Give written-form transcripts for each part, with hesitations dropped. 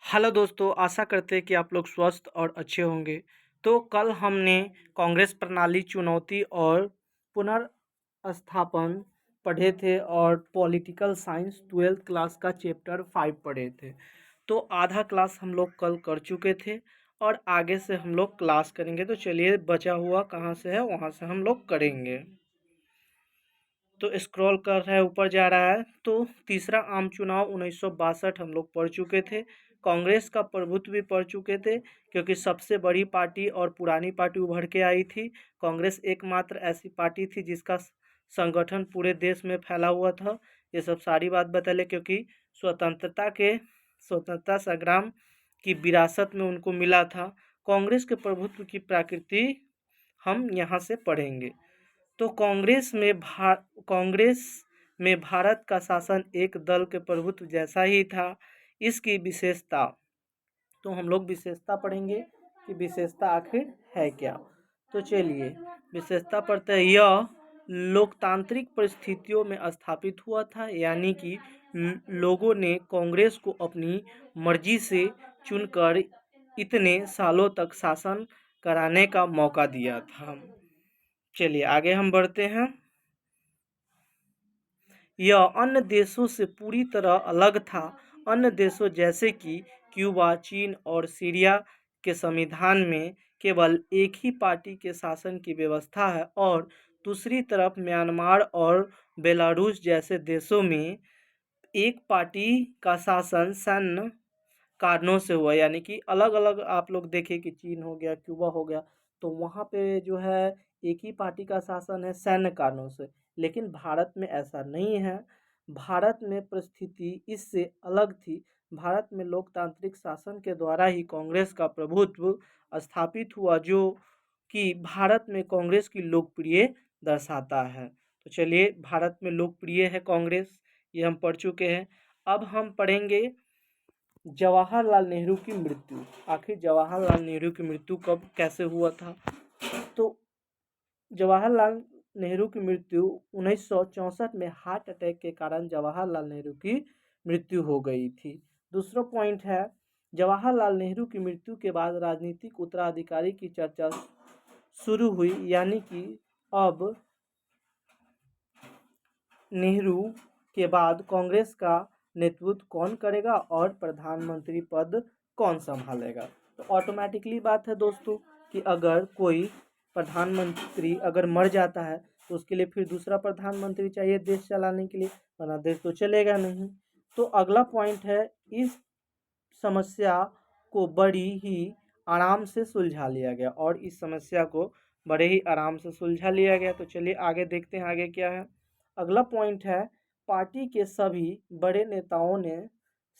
Hello दोस्तों, आशा करते हैं कि आप लोग स्वस्थ और अच्छे होंगे। तो कल हमने कांग्रेस प्रणाली चुनौती और पुनर्स्थापन पढ़े थे और पॉलिटिकल साइंस 12th क्लास का चैप्टर 5 पढ़े थे। तो आधा क्लास हम लोग कल कर चुके थे और आगे से हम लोग क्लास करेंगे। तो चलिए, बचा हुआ कहाँ से है वहाँ से हम लोग करेंगे। तो स्क्रॉल कर रहा है, ऊपर जा रहा है। तो तीसरा आम चुनाव 1962 हम लोग पढ़ चुके थे। कांग्रेस का प्रभुत्व भी पढ़ चुके थे, क्योंकि सबसे बड़ी पार्टी और पुरानी पार्टी उभर के आई थी। कांग्रेस एकमात्र ऐसी पार्टी थी जिसका संगठन पूरे देश में फैला हुआ था। ये सब सारी बात बता ले, क्योंकि स्वतंत्रता संग्राम की विरासत में उनको मिला था। कांग्रेस के प्रभुत्व की प्रकृति हम यहाँ से पढ़ेंगे। तो कांग्रेस में भारत का शासन एक दल के प्रभुत्व जैसा ही था। इसकी विशेषता, तो हम लोग विशेषता पढ़ेंगे कि विशेषता आखिर है क्या। तो चलिए विशेषता पढ़ते हैं। यह लोकतांत्रिक परिस्थितियों में स्थापित हुआ था, यानी कि लोगों ने कांग्रेस को अपनी मर्जी से चुनकर इतने सालों तक शासन कराने का मौका दिया था। चलिए आगे हम बढ़ते हैं। यह अन्य देशों से पूरी तरह अलग था। अन्य देशों जैसे कि क्यूबा, चीन और सीरिया के संविधान में केवल एक ही पार्टी के शासन की व्यवस्था है, और दूसरी तरफ म्यांमार और बेलारूस जैसे देशों में एक पार्टी का शासन सैन्य कारणों से हुआ। यानी कि अलग अलग आप लोग देखें कि चीन हो गया, क्यूबा हो गया, तो वहाँ पे जो है एक ही पार्टी का शासन है सैन्य कारणों से। लेकिन भारत में ऐसा नहीं है। भारत में परिस्थिति इससे अलग थी। भारत में लोकतांत्रिक शासन के द्वारा ही कांग्रेस का प्रभुत्व स्थापित हुआ, जो कि भारत में कांग्रेस की लोकप्रिय दर्शाता है। तो चलिए, भारत में लोकप्रिय है कांग्रेस, ये हम पढ़ चुके हैं। अब हम पढ़ेंगे जवाहरलाल नेहरू की मृत्यु। आखिर जवाहरलाल नेहरू की मृत्यु कब कैसे हुआ था? तो जवाहरलाल नेहरू की मृत्यु 1964 में हार्ट अटैक के कारण जवाहरलाल नेहरू की मृत्यु हो गई थी। दूसरा पॉइंट है, जवाहरलाल नेहरू की मृत्यु के बाद राजनीतिक उत्तराधिकारी की चर्चा शुरू हुई, यानी कि अब नेहरू के बाद कांग्रेस का नेतृत्व कौन करेगा और प्रधानमंत्री पद कौन संभालेगा। तो ऑटोमेटिकली बात है दोस्तों कि अगर कोई प्रधानमंत्री अगर मर जाता है तो उसके लिए फिर दूसरा प्रधानमंत्री चाहिए देश चलाने के लिए, वरना देश तो चलेगा नहीं। तो अगला पॉइंट है, इस समस्या को बड़ी ही आराम से सुलझा लिया गया, और इस समस्या को बड़े ही आराम से सुलझा लिया गया। तो चलिए आगे देखते हैं आगे क्या है। अगला पॉइंट है, पार्टी के सभी बड़े नेताओं ने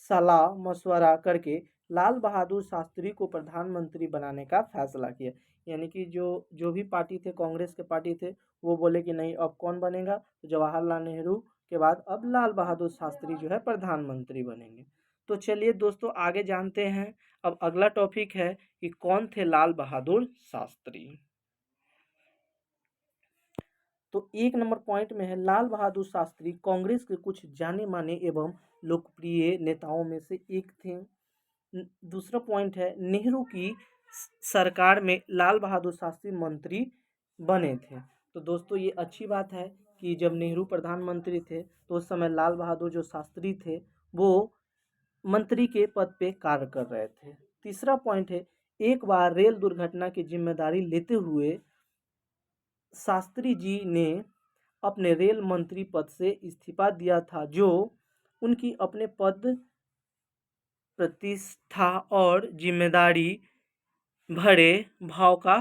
सलाह मशवरा करके लाल बहादुर शास्त्री को प्रधानमंत्री बनाने का फैसला किया। यानी कि जो जो भी पार्टी थे, कांग्रेस के पार्टी थे, वो बोले कि नहीं, अब कौन बनेगा? तो जवाहरलाल नेहरू के बाद अब लाल बहादुर शास्त्री जो है प्रधानमंत्री बनेंगे। तो चलिए दोस्तों आगे जानते हैं। अब अगला टॉपिक है कि कौन थे लाल बहादुर शास्त्री। तो एक नंबर पॉइंट में है, लाल बहादुर शास्त्री कांग्रेस के कुछ जाने माने एवं लोकप्रिय नेताओं में से एक थे। दूसरा पॉइंट है, नेहरू की सरकार में लाल बहादुर शास्त्री मंत्री बने थे। तो दोस्तों ये अच्छी बात है कि जब नेहरू प्रधानमंत्री थे तो उस समय लाल बहादुर जो शास्त्री थे वो मंत्री के पद पे कार्य कर रहे थे। तीसरा पॉइंट है, एक बार रेल दुर्घटना की जिम्मेदारी लेते हुए शास्त्री जी ने अपने रेल मंत्री पद से इस्तीफा दिया था, जो उनकी अपने पद, प्रतिष्ठा और जिम्मेदारी भरे भाव का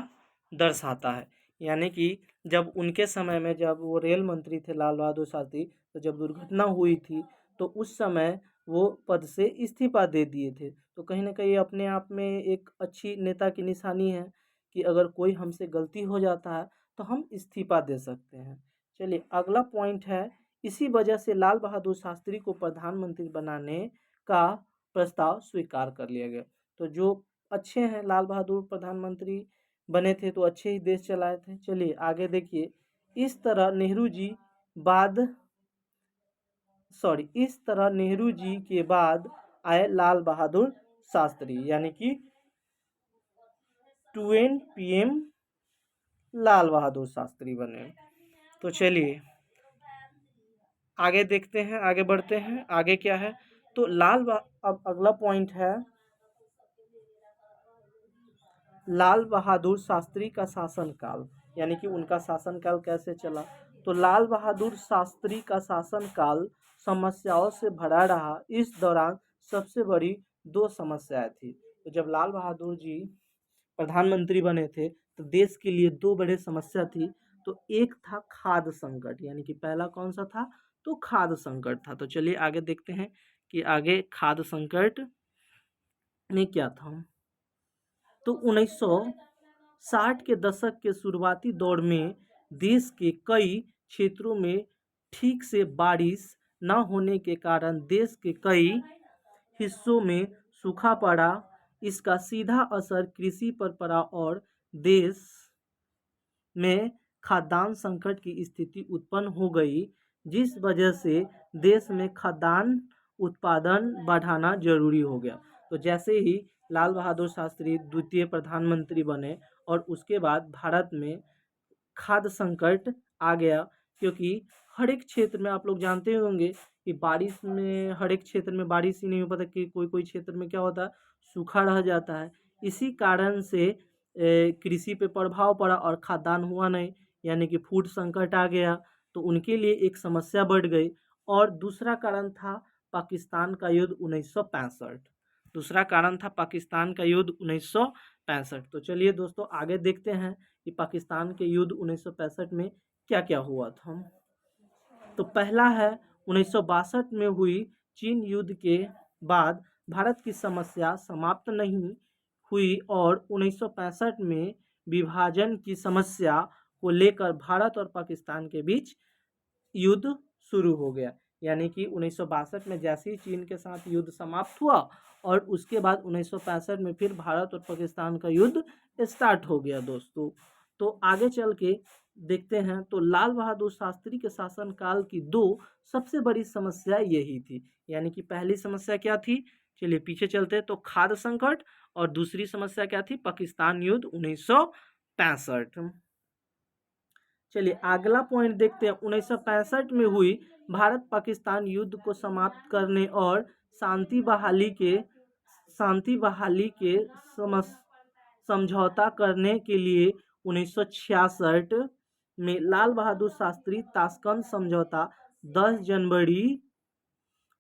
दर्शाता है। यानी कि जब उनके समय में जब वो रेल मंत्री थे लाल बहादुर शास्त्री, तो जब दुर्घटना हुई थी तो उस समय वो पद से इस्तीफा दे दिए थे। तो कहीं ना कहीं अपने आप में एक अच्छी नेता की निशानी है कि अगर कोई हमसे गलती हो जाता है तो हम इस्तीफा दे सकते हैं। चलिए अगला पॉइंट है, इसी वजह से लाल बहादुर शास्त्री को प्रधानमंत्री बनाने का प्रस्ताव स्वीकार कर लिया गया। तो जो अच्छे हैं, लाल बहादुर प्रधानमंत्री बने थे तो अच्छे ही देश चलाए थे। चलिए आगे देखिए, इस तरह नेहरू जी बाद इस तरह नेहरू जी के बाद आए लाल बहादुर शास्त्री, यानी कि 12 PM लाल बहादुर शास्त्री बने। तो चलिए आगे देखते हैं, आगे बढ़ते हैं, आगे क्या है। तो अब अगला पॉइंट है लाल बहादुर शास्त्री का शासनकाल, यानी कि उनका शासनकाल कैसे चला। तो लाल बहादुर शास्त्री का शासनकाल समस्याओं से भरा रहा। इस दौरान सबसे बड़ी दो समस्याएं थी। तो जब लाल बहादुर जी प्रधानमंत्री बने थे तो देश के लिए दो बड़े समस्या थी। तो एक था खाद्य संकट, यानी कि पहला कौन सा था, तो खाद्य संकट था। तो चलिए आगे देखते हैं कि आगे खाद्य संकट में क्या था। तो 1960 के दशक के शुरुआती दौर में देश के कई क्षेत्रों में ठीक से बारिश न होने के कारण देश के कई हिस्सों में सूखा पड़ा। इसका सीधा असर कृषि पर पड़ा और देश में खाद्यान्न संकट की स्थिति उत्पन्न हो गई, जिस वजह से देश में खाद्यान्न उत्पादन बढ़ाना जरूरी हो गया। तो जैसे ही लाल बहादुर शास्त्री द्वितीय प्रधानमंत्री बने और उसके बाद भारत में खाद्य संकट आ गया, क्योंकि हर एक क्षेत्र में आप लोग जानते होंगे कि बारिश में हर एक क्षेत्र में बारिश ही नहीं हो पाता, कि कोई कोई क्षेत्र में क्या होता है, सूखा रह जाता है। इसी कारण से कृषि पे प्रभाव पड़ा और खाद्यान्न हुआ नहीं, यानी कि फूड संकट आ गया। तो उनके लिए एक समस्या बढ़ गई। और दूसरा कारण था पाकिस्तान का युद्ध 1965। दूसरा कारण था पाकिस्तान का युद्ध 1965। तो चलिए दोस्तों आगे देखते हैं कि पाकिस्तान के युद्ध 1965 में क्या क्या हुआ था। तो पहला है 1962 में हुई चीन युद्ध के बाद भारत की समस्या समाप्त नहीं हुई और 1965 में विभाजन की समस्या को लेकर भारत और पाकिस्तान के बीच युद्ध शुरू हो गया। यानी कि 1962 में जैसे ही चीन के साथ युद्ध समाप्त हुआ और उसके बाद 1965 में फिर भारत और पाकिस्तान का युद्ध स्टार्ट हो गया दोस्तों। तो आगे चल के देखते हैं। तो लाल बहादुर शास्त्री के शासनकाल की दो सबसे बड़ी समस्या यही थी। यानी कि पहली समस्या क्या थी, चलिए पीछे चलते हैं। तो खाद्य संकट, और दूसरी समस्या क्या थी, पाकिस्तान युद्ध 1965। चलिए अगला पॉइंट देखते हैं। 1965 में हुई भारत पाकिस्तान युद्ध को समाप्त करने और शांति बहाली के समझौता करने के लिए 1966 में लाल बहादुर शास्त्री ताशकंद समझौता 10 जनवरी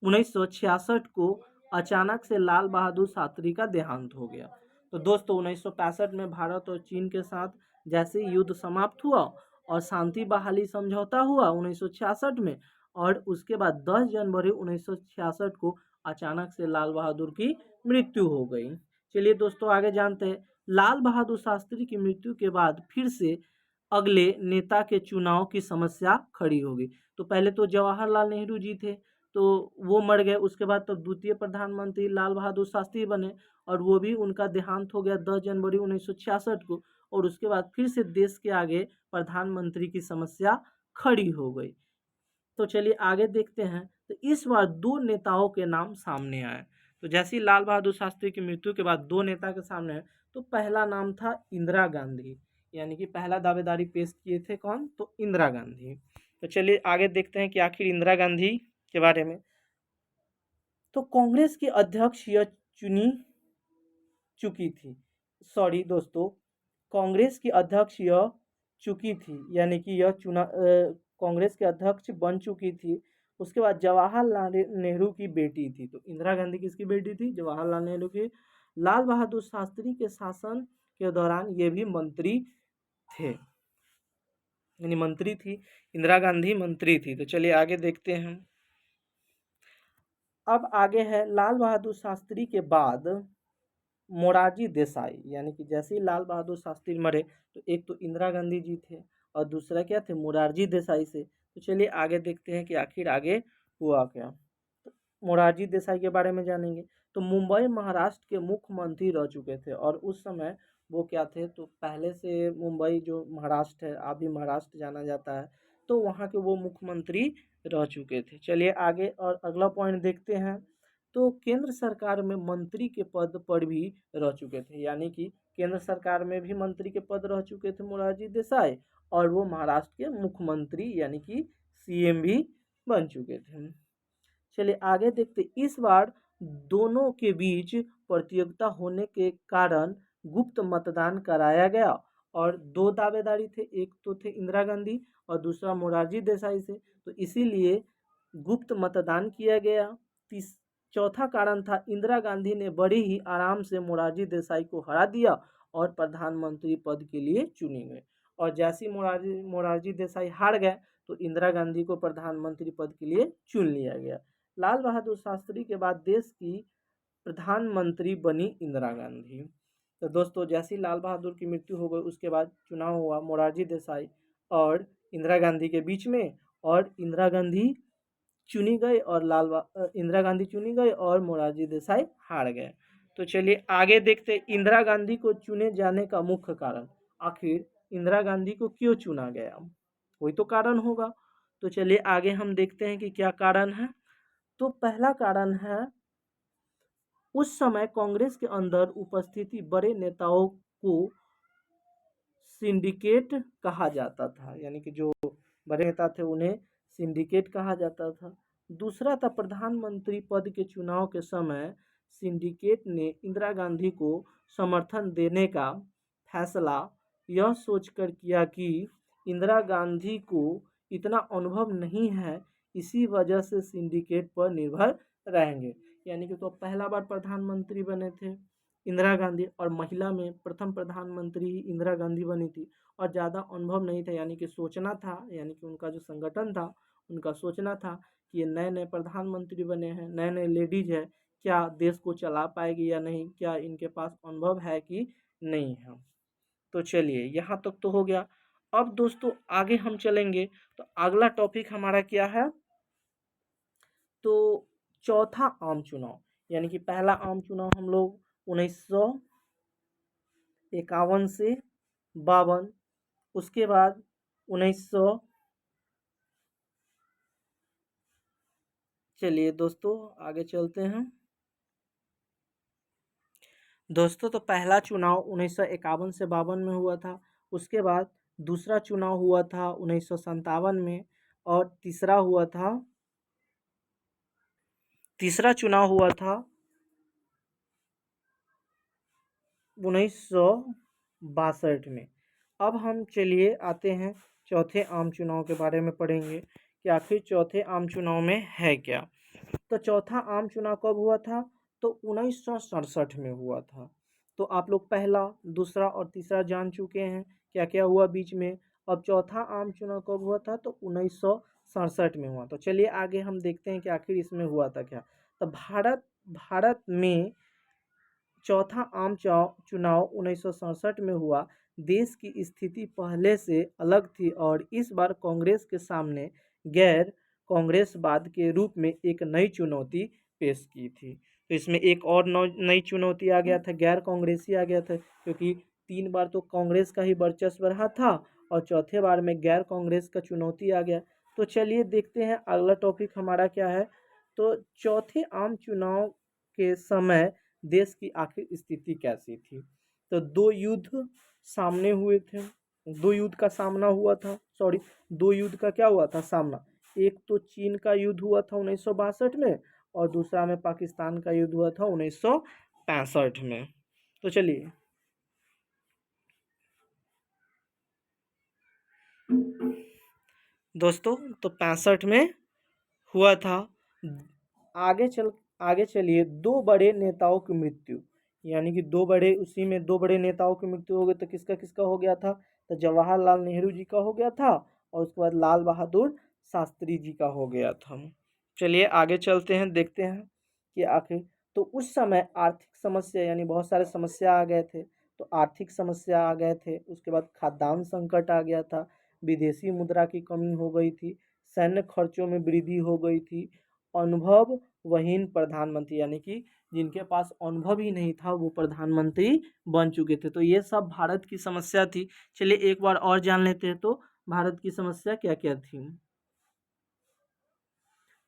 1966 को अचानक से लाल बहादुर शास्त्री का देहांत हो गया। तो दोस्तों 1965 में भारत और चीन के साथ जैसे युद्ध समाप्त हुआ और शांति बहाली समझौता हुआ 1966 में, और उसके बाद 10 जनवरी 1966 को अचानक से लाल बहादुर की मृत्यु हो गई। चलिए दोस्तों आगे जानते हैं। लाल बहादुर शास्त्री की मृत्यु के बाद फिर से अगले नेता के चुनाव की समस्या खड़ी हो गई। तो पहले तो जवाहरलाल नेहरू जी थे, तो वो मर गए। उसके बाद तो द्वितीय प्रधानमंत्री लाल बहादुर शास्त्री बने और वो भी उनका देहांत हो गया 10 जनवरी 1966 को। और उसके बाद फिर से देश के आगे प्रधानमंत्री की समस्या खड़ी हो गई। तो चलिए आगे देखते हैं। तो इस बार दो नेताओं के नाम सामने आए। तो जैसे ही लाल बहादुर शास्त्री की मृत्यु के बाद दो नेता के सामने आए, तो पहला नाम था इंदिरा गांधी, यानी कि पहला दावेदारी पेश किए थे कौन, तो इंदिरा गांधी। तो चलिए आगे देखते हैं कि आखिर इंदिरा गांधी के बारे में। तो कांग्रेस की अध्यक्ष यह चुनी चुकी थी, सॉरी दोस्तों, कांग्रेस की अध्यक्ष यह चुकी थी, यानी कि यह कांग्रेस के अध्यक्ष बन चुकी थी। उसके बाद जवाहरलाल नेहरू की बेटी थी। तो इंदिरा गांधी किसकी बेटी थी, जवाहरलाल नेहरू की। लाल बहादुर शास्त्री के शासन के दौरान ये भी मंत्री थे, यानी मंत्री थी। इंदिरा गांधी मंत्री थी। तो चलिए आगे देखते हैं। अब आगे है लाल बहादुर शास्त्री के बाद मोरारजी देसाई, यानी कि जैसे ही लाल बहादुर शास्त्री मरे तो एक तो इंदिरा गांधी जी थे और दूसरा क्या थे, मोरारजी देसाई से। तो चलिए आगे देखते हैं कि आखिर आगे हुआ क्या। तो मोरारजी देसाई के बारे में जानेंगे। तो मुंबई महाराष्ट्र के मुख्यमंत्री रह चुके थे और उस समय वो क्या थे, तो पहले से मुंबई जो महाराष्ट्र है, अभी महाराष्ट्र जाना जाता है, तो वहाँ के वो मुख्यमंत्री रह चुके थे। चलिए आगे और अगला पॉइंट देखते हैं। तो केंद्र सरकार में मंत्री के पद पर भी रह चुके थे, यानी कि केंद्र सरकार में भी मंत्री के पद रह चुके थे मोरारजी देसाई, और वो महाराष्ट्र के मुख्यमंत्री यानी कि सीएम भी बन चुके थे। चलिए आगे देखते, इस बार दोनों के बीच प्रतियोगिता होने के कारण गुप्त मतदान कराया गया, और दो दावेदारी थे, एक तो थे इंदिरा गांधी और दूसरा मोरारजी देसाई से, तो इसीलिए गुप्त मतदान किया गया। चौथा कारण था, इंदिरा गांधी ने बड़े ही आराम से मोरारजी देसाई को हरा दिया और प्रधानमंत्री पद के लिए चुने गए, और जैसे मोरारजी देसाई हार गए तो इंदिरा गांधी को प्रधानमंत्री पद के लिए चुन लिया गया। लाल बहादुर शास्त्री के बाद देश की प्रधानमंत्री बनी इंदिरा गांधी। तो दोस्तों जैसे ही लाल बहादुर की मृत्यु हो गई उसके बाद चुनाव हुआ मोरारजी देसाई और इंदिरा गांधी के बीच में, और इंदिरा गांधी चुनी गई और इंदिरा गांधी चुनी गई और मोरारजी देसाई हार गए। तो चलिए आगे देखते, इंदिरा गांधी को चुने जाने का मुख्य कारण, आखिर इंदिरा गांधी को क्यों चुना गया, कोई तो कारण होगा। तो चलिए आगे हम देखते हैं कि क्या कारण है। तो पहला कारण है, उस समय कांग्रेस के अंदर उपस्थिति बड़े नेताओं को सिंडिकेट कहा जाता था, यानी कि जो बड़े नेता थे उन्हें सिंडिकेट कहा जाता था। दूसरा था, प्रधानमंत्री पद के चुनाव के समय सिंडिकेट ने इंदिरा गांधी को समर्थन देने का फैसला यह सोचकर किया कि इंदिरा गांधी को इतना अनुभव नहीं है, इसी वजह से सिंडिकेट पर निर्भर रहेंगे। यानी कि तो पहला बार प्रधानमंत्री बने थे इंदिरा गांधी, और महिला में प्रथम प्रधानमंत्री इंदिरा गांधी बनी थी, और ज़्यादा अनुभव नहीं था, यानी कि सोचना था, यानी कि उनका जो संगठन था उनका सोचना था कि ये नए नए प्रधानमंत्री बने हैं, नए नए लेडीज है, क्या देश को चला पाएगी या नहीं, क्या इनके पास अनुभव है कि नहीं है। तो चलिए यहाँ तक तो हो गया। अब दोस्तों आगे हम चलेंगे, तो अगला टॉपिक हमारा क्या है, तो चौथा आम चुनाव, यानी कि पहला आम चुनाव हम लोग 1951 से 52, उसके बाद 1900, चलिए दोस्तों आगे चलते हैं। दोस्तों तो पहला चुनाव 1951 से 52 में हुआ था, उसके बाद दूसरा चुनाव हुआ था 1957 में, और तीसरा चुनाव हुआ था 1962 में। अब हम चलिए आते हैं चौथे आम चुनाव के बारे में पढ़ेंगे कि आखिर चौथे आम चुनाव में है क्या। तो चौथा आम चुनाव कब हुआ था, तो 1967 में हुआ था। तो आप लोग पहला, दूसरा और तीसरा जान चुके हैं क्या क्या हुआ बीच में। अब चौथा आम चुनाव कब हुआ था, तो 1967 में हुआ। तो चलिए आगे हम देखते हैं कि आखिर इसमें हुआ था क्या। तो भारत में चौथा आम चुनाव 1967 में हुआ। देश की स्थिति पहले से अलग थी और इस बार कांग्रेस के सामने गैर कांग्रेसवाद के रूप में एक नई चुनौती पेश की थी। तो इसमें एक और नई चुनौती आ गया था, गैर कांग्रेसी आ गया था, क्योंकि 3 बार तो कांग्रेस का ही वर्चस्व रहा था और चौथे बार में गैर कांग्रेस का चुनौती आ गया। तो चलिए देखते हैं अगला टॉपिक हमारा क्या है। तो चौथे आम चुनाव के समय देश की आखिर स्थिति कैसी थी। तो दो युद्ध सामने हुए थे, दो युद्ध का सामना हुआ था, सॉरी, दो युद्ध का क्या हुआ था, सामना। एक तो चीन का युद्ध हुआ था 1962 में, और दूसरा में पाकिस्तान का युद्ध हुआ था 1965 में। तो चलिए दोस्तों, तो 65 में हुआ था। आगे चलिए, दो बड़े नेताओं की मृत्यु, यानी कि दो बड़े नेताओं की मृत्यु हो गई। तो किसका किसका हो गया था, तो जवाहरलाल नेहरू जी का हो गया था, और उसके बाद लाल बहादुर शास्त्री जी का हो गया था। चलिए आगे चलते हैं, देखते हैं कि आखिर तो उस समय आर्थिक समस्या, यानी बहुत सारे समस्या आ गए थे। तो आर्थिक समस्या आ गए थे, उसके बाद खाद्यान्न संकट आ गया था, विदेशी मुद्रा की कमी हो गई थी, सैन्य खर्चों में वृद्धि हो गई थी, अनुभव वहीन प्रधानमंत्री, यानी कि जिनके पास अनुभव ही नहीं था वो प्रधानमंत्री बन चुके थे। तो ये सब भारत की समस्या थी। चलिए एक बार और जान लेते हैं, तो भारत की समस्या क्या क्या थी।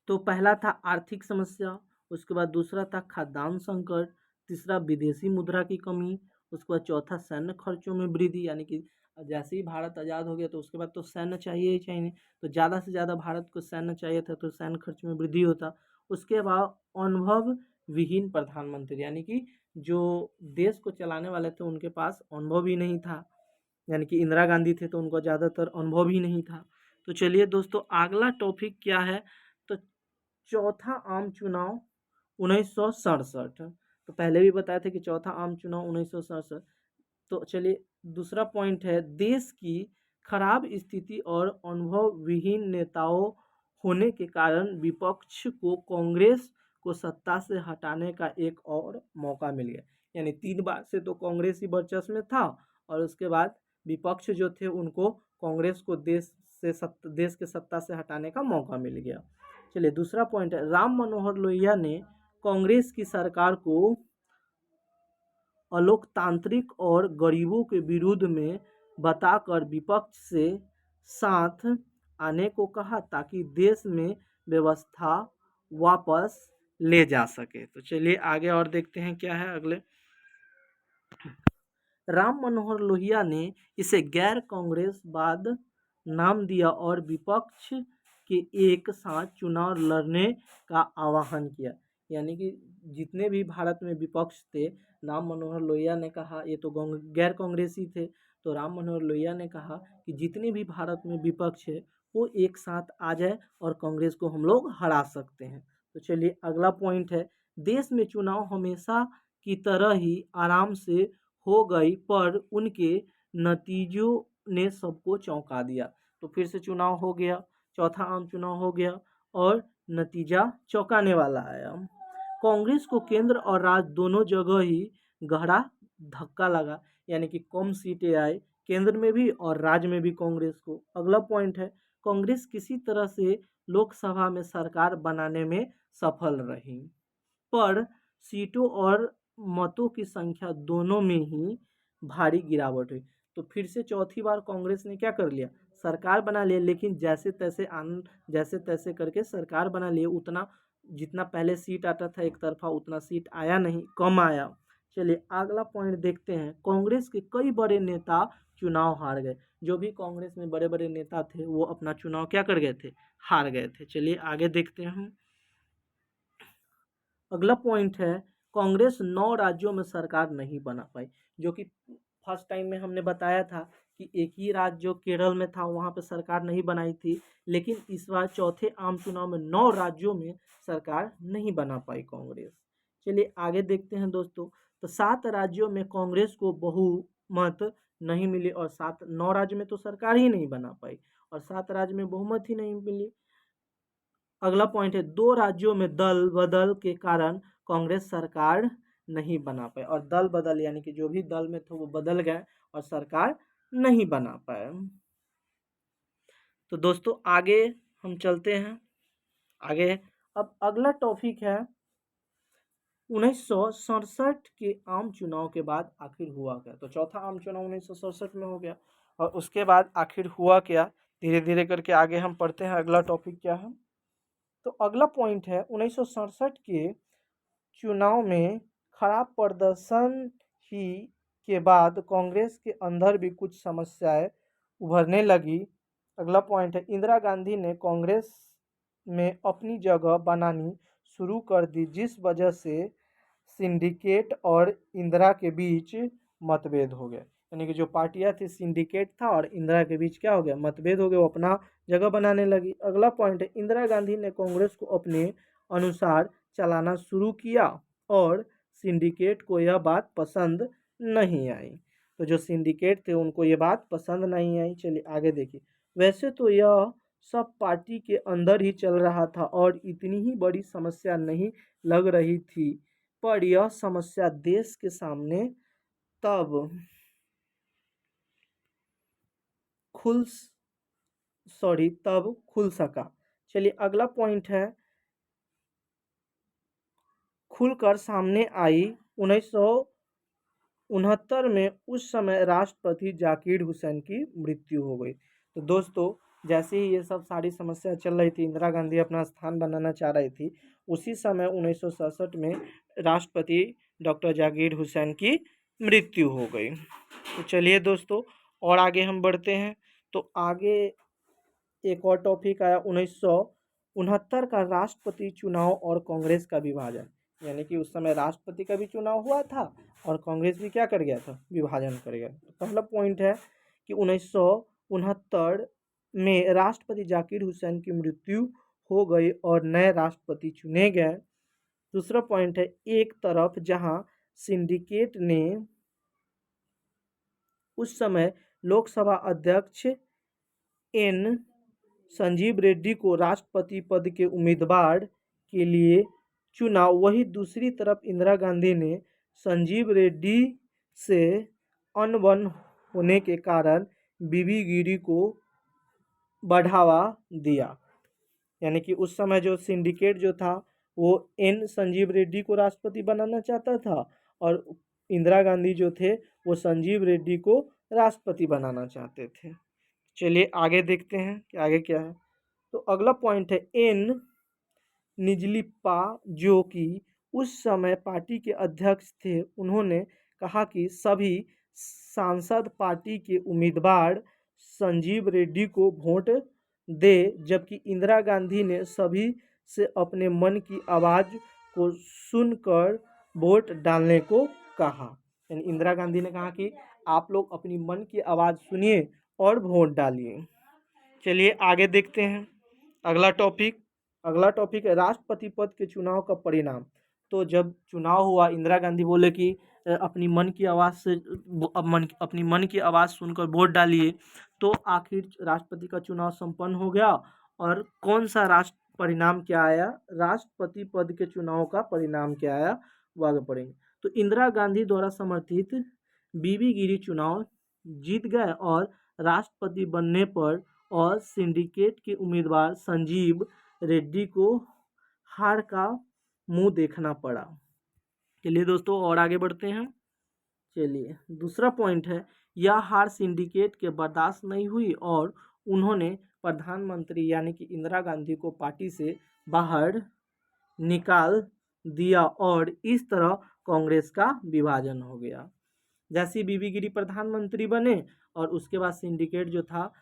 तो पहला था आर्थिक समस्या, उसके बाद दूसरा था खाद्यान्न संकट, तीसरा विदेशी मुद्रा की कमी, उसके बाद चौथा सैन्य खर्चों में वृद्धि, यानी कि जैसे ही भारत आज़ाद हो गया तो उसके बाद तो सैन्य चाहिए ही चाहिए, तो ज़्यादा से ज़्यादा भारत को सैन्य चाहिए था तो सैन्य खर्च में वृद्धि होता। उसके बाद अनुभव विहीन प्रधानमंत्री, यानी कि जो देश को चलाने वाले थे उनके पास अनुभव ही नहीं था, यानी कि इंदिरा गांधी थे तो उनको ज़्यादातर अनुभव ही नहीं था। तो चलिए दोस्तों अगला टॉपिक क्या है, तो चौथा आम चुनाव 1967। तो पहले भी बताया था कि चौथा आम चुनाव 1967। तो चलिए दूसरा पॉइंट है, देश की खराब स्थिति और अनुभव विहीन नेताओं होने के कारण विपक्ष को कांग्रेस को सत्ता से हटाने का एक और मौका मिल गया, यानी 3 बार से तो कांग्रेस ही वर्चस्व में था और उसके बाद विपक्ष जो थे उनको कांग्रेस को देश के सत्ता से हटाने का मौका मिल गया। चलिए दूसरा पॉइंट है, राम मनोहर लोहिया ने कांग्रेस की सरकार को अलोकतांत्रिक और गरीबों के विरुद्ध में बताकर विपक्ष से साथ आने को कहा ताकि देश में व्यवस्था वापस ले जा सके। तो चलिए आगे और देखते हैं क्या है अगले। राम मनोहर लोहिया ने इसे गैर कांग्रेसवाद नाम दिया और विपक्ष के एक साथ चुनाव लड़ने का आह्वान किया, यानी कि जितने भी भारत में विपक्ष थे राम मनोहर लोहिया ने कहा, ये तो गैर कांग्रेसी थे, तो राम मनोहर लोहिया ने कहा कि जितने भी भारत में विपक्ष है वो एक साथ आ जाए और कांग्रेस को हम लोग हरा सकते हैं। तो चलिए अगला पॉइंट है, देश में चुनाव हमेशा की तरह ही आराम से हो गई पर उनके नतीजों ने सबको चौंका दिया। तो फिर से चुनाव हो गया, चौथा आम चुनाव हो गया और नतीजा चौंकाने वाला आया। कांग्रेस को केंद्र और राज्य दोनों जगह ही गहरा धक्का लगा, यानी कि कम सीटें आई केंद्र में भी और राज्य में भी कांग्रेस को। अगला पॉइंट है, कांग्रेस किसी तरह से लोकसभा में सरकार बनाने में सफल रही पर सीटों और मतों की संख्या दोनों में ही भारी गिरावट हुई। तो फिर से चौथी बार कांग्रेस ने क्या कर लिया, सरकार बना लिया, लेकिन जैसे तैसे करके सरकार बना लिए, उतना जितना पहले सीट आता था एक तरफा उतना सीट आया नहीं, कम आया। चलिए अगला पॉइंट देखते हैं, कांग्रेस के कई बड़े नेता चुनाव हार गए, जो भी कांग्रेस में बड़े बड़े नेता थे वो अपना चुनाव क्या कर गए थे, हार गए थे। चलिए आगे देखते हैं हम। अगला पॉइंट है, कांग्रेस 9 राज्यों में सरकार नहीं बना पाई, जो कि फर्स्ट टाइम में हमने बताया था कि एक ही राज्य जो केरल में था वहाँ पे सरकार नहीं बनाई थी, लेकिन इस बार चौथे आम चुनाव में 9 राज्यों में सरकार नहीं बना पाई कांग्रेस। चलिए आगे देखते हैं दोस्तों, तो 7 राज्यों में कांग्रेस को बहुमत नहीं मिली और 9 राज्य में तो सरकार ही नहीं बना पाई और 7 राज्य में बहुमत ही नहीं मिली। अगला पॉइंट है, 2 राज्यों में दल बदल के कारण कांग्रेस सरकार नहीं बना पाए, और दल बदल यानी कि जो भी दल में थे वो बदल गए और सरकार नहीं बना पाए। तो दोस्तों आगे हम चलते हैं आगे। अब अगला टॉपिक है 1967 के आम चुनाव के बाद आखिर हुआ क्या। तो चौथा आम चुनाव 1967 में हो गया और उसके बाद आखिर हुआ क्या, धीरे धीरे करके आगे हम पढ़ते हैं अगला टॉपिक क्या है। तो अगला पॉइंट है, 1967 के चुनाव में खराब प्रदर्शन ही के बाद कांग्रेस के अंदर भी कुछ समस्याएं उभरने लगी। अगला पॉइंट है, इंदिरा गांधी ने कांग्रेस में अपनी जगह बनानी शुरू कर दी, जिस वजह से सिंडिकेट और इंदिरा के बीच मतभेद हो गए, यानी कि जो पार्टियां थी सिंडिकेट था और इंदिरा के बीच क्या हो गया, मतभेद हो गया, वो अपना जगह बनाने लगी। अगला पॉइंट है, इंदिरा गांधी ने कांग्रेस को अपने अनुसार चलाना शुरू किया और सिंडिकेट को यह बात पसंद नहीं आई। तो जो सिंडिकेट थे उनको ये बात पसंद नहीं आई। चलिए आगे देखिए, वैसे तो यह सब पार्टी के अंदर ही चल रहा था और इतनी ही बड़ी समस्या नहीं लग रही थी, पर यह समस्या देश के सामने तब खुल सका। चलिए अगला पॉइंट है, खुलकर सामने आई 1969 में उस समय राष्ट्रपति जाकिर हुसैन की मृत्यु हो गई। तो दोस्तों जैसे ही ये सब सारी समस्या चल रही थी, इंदिरा गांधी अपना स्थान बनाना चाह रही थी, उसी समय 1967 में राष्ट्रपति डॉक्टर जाकिर हुसैन की मृत्यु हो गई। तो चलिए दोस्तों और आगे हम बढ़ते हैं। तो आगे एक और टॉपिक आया 1969 का राष्ट्रपति चुनाव और कांग्रेस का विभाजन, यानी कि उस समय राष्ट्रपति का भी चुनाव हुआ था और कांग्रेस भी क्या कर गया था, विभाजन कर गया। तो पहला पॉइंट है कि 1969 में राष्ट्रपति जाकिर हुसैन की मृत्यु हो गई और नए राष्ट्रपति चुने गए। दूसरा पॉइंट है, एक तरफ जहां सिंडिकेट ने उस समय लोकसभा अध्यक्ष एन संजीव रेड्डी को राष्ट्रपति पद के उम्मीदवार के लिए चुना, वही दूसरी तरफ इंदिरा गांधी ने संजीव रेड्डी से अनबन होने के कारण बीबी गिरी को बढ़ावा दिया। यानी कि उस समय जो सिंडिकेट जो था वो एन संजीव रेड्डी को राष्ट्रपति बनाना चाहता था और इंदिरा गांधी जो थे वो संजीव रेड्डी को राष्ट्रपति बनाना चाहते थे। चलिए आगे देखते हैं कि आगे क्या है। तो अगला पॉइंट है, एन निजलिप्पा जो कि उस समय पार्टी के अध्यक्ष थे, उन्होंने कहा कि सभी सांसद पार्टी के उम्मीदवार संजीव रेड्डी को वोट दे, जबकि इंदिरा गांधी ने सभी से अपने मन की आवाज़ को सुनकर वोट डालने को कहा। यानी इंदिरा गांधी ने कहा कि आप लोग अपनी मन की आवाज़ सुनिए और वोट डालिए। चलिए आगे देखते हैं अगला टॉपिक है राष्ट्रपति पद के चुनाव का परिणाम। तो जब चुनाव हुआ, इंदिरा गांधी बोले कि अपनी मन की आवाज़ से अपनी मन की आवाज़ सुनकर वोट डालिए। तो आखिर राष्ट्रपति का चुनाव संपन्न हो गया और कौन सा परिणाम क्या आया, राष्ट्रपति पद के चुनाव का परिणाम क्या आया वो आगे पढ़ेंगे। तो इंदिरा गांधी द्वारा समर्थित बीबी गिरी चुनाव जीत गए और राष्ट्रपति बनने पर और सिंडिकेट के उम्मीदवार संजीव रेड्डी को हार का मुंह देखना पड़ा। चलिए दोस्तों और आगे बढ़ते हैं। चलिए दूसरा पॉइंट है, यह हार सिंडिकेट के बर्दाश्त नहीं हुई और उन्होंने प्रधानमंत्री यानी कि इंदिरा गांधी को पार्टी से बाहर निकाल दिया और इस तरह कांग्रेस का विभाजन हो गया। जैसे बीबी गिरी प्रधानमंत्री बने और उसके बाद सिंडिकेट जो था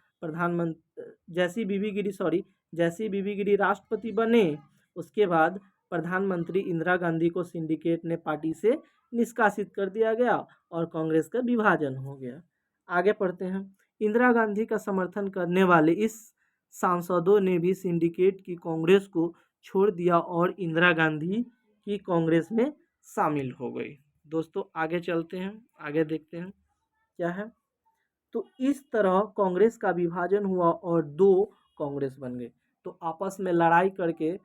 जैसे बीबी गिरी राष्ट्रपति बने, उसके बाद प्रधानमंत्री इंदिरा गांधी को सिंडिकेट ने पार्टी से निष्कासित कर दिया गया और कांग्रेस का विभाजन हो गया। आगे पढ़ते हैं। इंदिरा गांधी का समर्थन करने वाले इस सांसदों ने भी सिंडिकेट की कांग्रेस को छोड़ दिया और इंदिरा गांधी की कांग्रेस में शामिल हो गई। दोस्तों आगे चलते हैं, आगे देखते हैं क्या है। तो इस तरह कांग्रेस का विभाजन हुआ और दो कांग्रेस बन गए। तो आपस में लड़ाई करके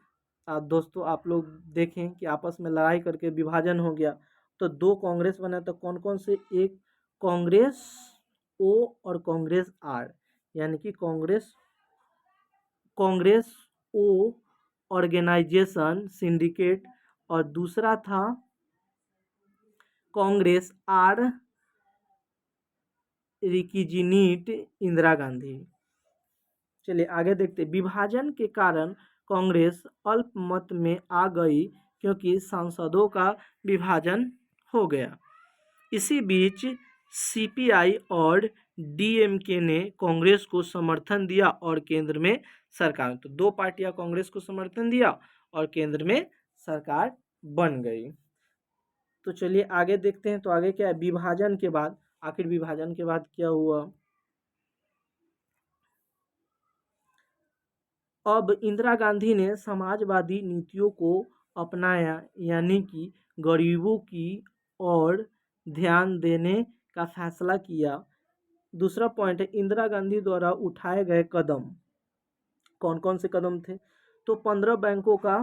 दोस्तों आप लोग देखें कि आपस में लड़ाई करके विभाजन हो गया। तो दो कांग्रेस बने, तो कौन कौन से, एक कांग्रेस ओ और कांग्रेस आर, यानी कि कांग्रेस ओ ऑर्गेनाइजेशन सिंडिकेट और दूसरा था कांग्रेस आर रिकिजिनीट इंदिरा गांधी। चलिए आगे देखते। विभाजन के कारण कांग्रेस अल्पमत में आ गई क्योंकि सांसदों का विभाजन हो गया। इसी बीच सीपीआई और डीएमके ने कांग्रेस को समर्थन दिया और केंद्र में सरकार, तो दो पार्टियां कांग्रेस को समर्थन दिया और केंद्र में सरकार बन गई। तो चलिए आगे देखते हैं। तो आगे क्या है, विभाजन के बाद, आखिर विभाजन के बाद क्या हुआ। अब इंदिरा गांधी ने समाजवादी नीतियों को अपनाया, यानी कि गरीबों की ओर ध्यान देने का फैसला किया। दूसरा पॉइंट है, इंदिरा गांधी द्वारा उठाए गए कदम, कौन कौन से कदम थे। तो 15 बैंकों का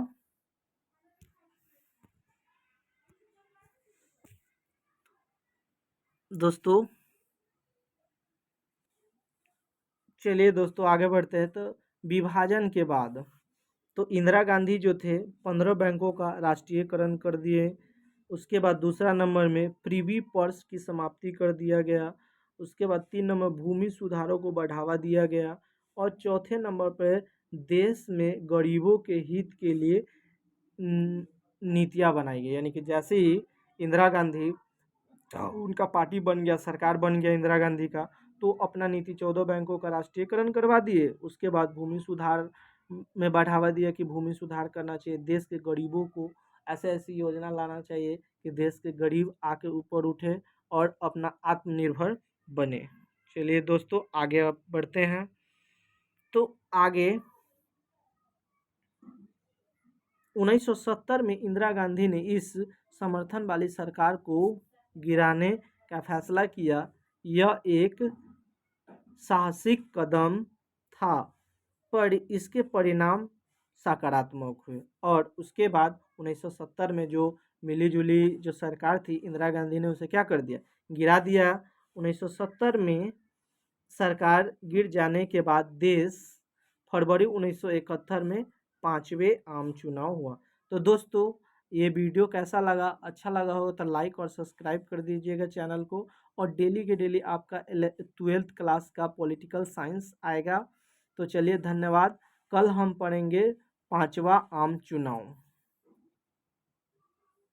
दोस्तों, चलिए दोस्तों आगे बढ़ते हैं। तो विभाजन के बाद तो इंदिरा गांधी जो थे 15 बैंकों का राष्ट्रीयकरण कर दिए। उसके बाद दूसरा नंबर में प्रिवी पर्स की समाप्ति कर दिया गया। उसके बाद 3 नंबर भूमि सुधारों को बढ़ावा दिया गया और चौथे नंबर पर देश में गरीबों के हित के लिए नीतियाँ बनाई गई। यानी कि जैसे ही इंदिरा गांधी उनका पार्टी बन गया, सरकार बन गया इंदिरा गांधी का, तो अपना नीति 14 बैंकों का राष्ट्रीयकरण करवा दिए। उसके बाद भूमि सुधार में बढ़ावा दिया कि भूमि सुधार करना चाहिए, देश के गरीबों को ऐसे ऐसी योजना लाना चाहिए कि देश के गरीब आके ऊपर उठे और अपना आत्मनिर्भर बने। चलिए दोस्तों आगे अब बढ़ते हैं। तो आगे 1970 में इंदिरा गांधी ने इस समर्थन वाली सरकार को गिराने का फैसला किया। यह एक साहसिक कदम था, पर इसके परिणाम सकारात्मक हुए। और उसके बाद 1970 में जो मिली-जुली जो सरकार थी इंदिरा गांधी ने उसे क्या कर दिया, गिरा दिया। 1970 में सरकार गिर जाने के बाद देश फरवरी 1971 में 5वें आम चुनाव हुआ। तो दोस्तों ये वीडियो कैसा लगा, अच्छा लगा हो तो लाइक और सब्सक्राइब कर दीजिएगा चैनल को। और डेली के डेली आपका 12th क्लास का पॉलिटिकल साइंस आएगा। तो चलिए धन्यवाद। कल हम पढ़ेंगे 5वां आम चुनाव।